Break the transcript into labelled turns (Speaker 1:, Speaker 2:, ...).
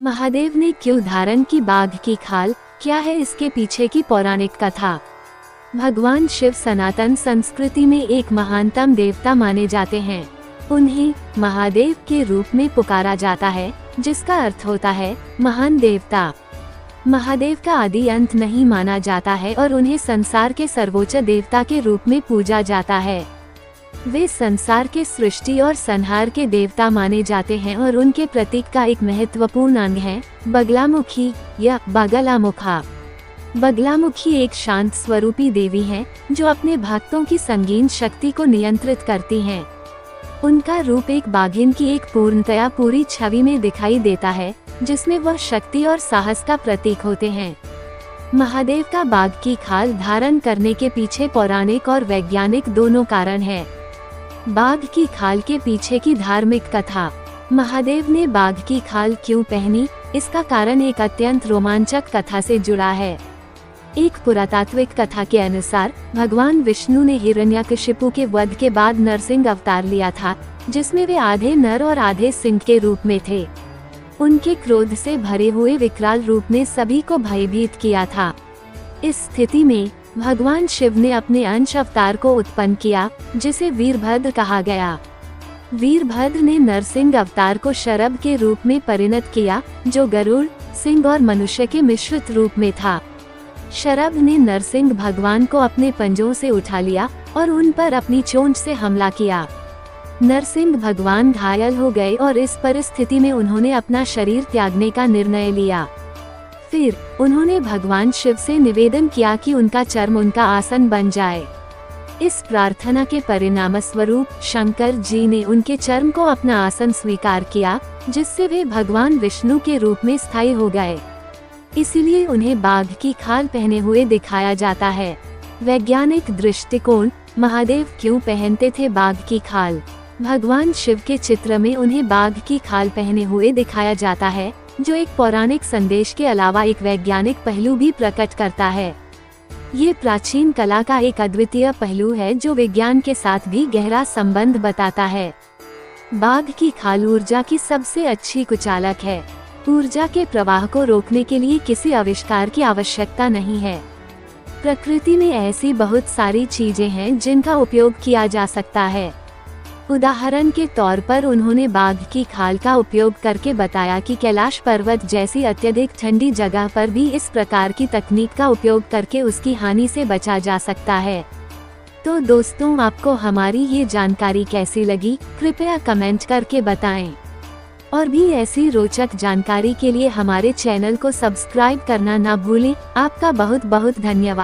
Speaker 1: महादेव ने क्यों धारण की बाघ की खाल, क्या है इसके पीछे की पौराणिक कथा। भगवान शिव सनातन संस्कृति में एक महानतम देवता माने जाते हैं। उन्हें महादेव के रूप में पुकारा जाता है, जिसका अर्थ होता है महान देवता। महादेव का आदि अंत नहीं माना जाता है और उन्हें संसार के सर्वोच्च देवता के रूप में पूजा जाता है। वे संसार के सृष्टि और संहार के देवता माने जाते हैं और उनके प्रतीक का एक महत्वपूर्ण अंग है बगलामुखी या बगलामुखा। बगलामुखी एक शांत स्वरूपी देवी है, जो अपने भक्तों की संगीन शक्ति को नियंत्रित करती हैं। उनका रूप एक बाघिन की एक पूर्णतया पूरी छवि में दिखाई देता है, जिसमें वह शक्ति और साहस का प्रतीक होते हैं। महादेव का बाघ की खाल धारण करने के पीछे पौराणिक और वैज्ञानिक दोनों कारण हैं। बाघ की खाल के पीछे की धार्मिक कथा। महादेव ने बाघ की खाल क्यों पहनी, इसका कारण एक अत्यंत रोमांचक कथा से जुड़ा है। एक पुरातात्विक कथा के अनुसार भगवान विष्णु ने हिरण्यकशिपु के वध के बाद नरसिंह अवतार लिया था, जिसमें वे आधे नर और आधे सिंह के रूप में थे। उनके क्रोध से भरे हुए विकराल रूप ने सभी को भयभीत किया था। इस स्थिति में भगवान शिव ने अपने अंश अवतार को उत्पन्न किया, जिसे वीरभद्र कहा गया। वीरभद्र ने नरसिंह अवतार को शरभ के रूप में परिणत किया, जो गरुड़, सिंह और मनुष्य के मिश्रित रूप में था। शरभ ने नरसिंह भगवान को अपने पंजों से उठा लिया और उन पर अपनी चोंच से हमला किया। नरसिंह भगवान घायल हो गए और इस परिस्थिति में उन्होंने अपना शरीर त्यागने का निर्णय लिया। फिर उन्होंने भगवान शिव से निवेदन किया कि उनका चर्म उनका आसन बन जाए। इस प्रार्थना के परिणाम स्वरूप शंकर जी ने उनके चर्म को अपना आसन स्वीकार किया, जिससे वे भगवान विष्णु के रूप में स्थायी हो गए। इसलिए उन्हें बाघ की खाल पहने हुए दिखाया जाता है। वैज्ञानिक दृष्टिकोण। महादेव क्यों पहनते थे बाघ की खाल। भगवान शिव के चित्र में उन्हें बाघ की खाल पहने हुए दिखाया जाता है, जो एक पौराणिक संदेश के अलावा एक वैज्ञानिक पहलू भी प्रकट करता है। ये प्राचीन कला का एक अद्वितीय पहलू है, जो विज्ञान के साथ भी गहरा संबंध बताता है। बाघ की खाल ऊर्जा की सबसे अच्छी कुचालक है। ऊर्जा के प्रवाह को रोकने के लिए किसी आविष्कार की आवश्यकता नहीं है। प्रकृति में ऐसी बहुत सारी चीजें हैं जिनका उपयोग किया जा सकता है। उदाहरण के तौर पर उन्होंने बाघ की खाल का उपयोग करके बताया कि कैलाश पर्वत जैसी अत्यधिक ठंडी जगह पर भी इस प्रकार की तकनीक का उपयोग करके उसकी हानि से बचा जा सकता है। तो दोस्तों, आपको हमारी ये जानकारी कैसी लगी, कृपया कमेंट करके बताएं। और भी ऐसी रोचक जानकारी के लिए हमारे चैनल को सब्सक्राइब करना ना भूलें। आपका बहुत बहुत धन्यवाद।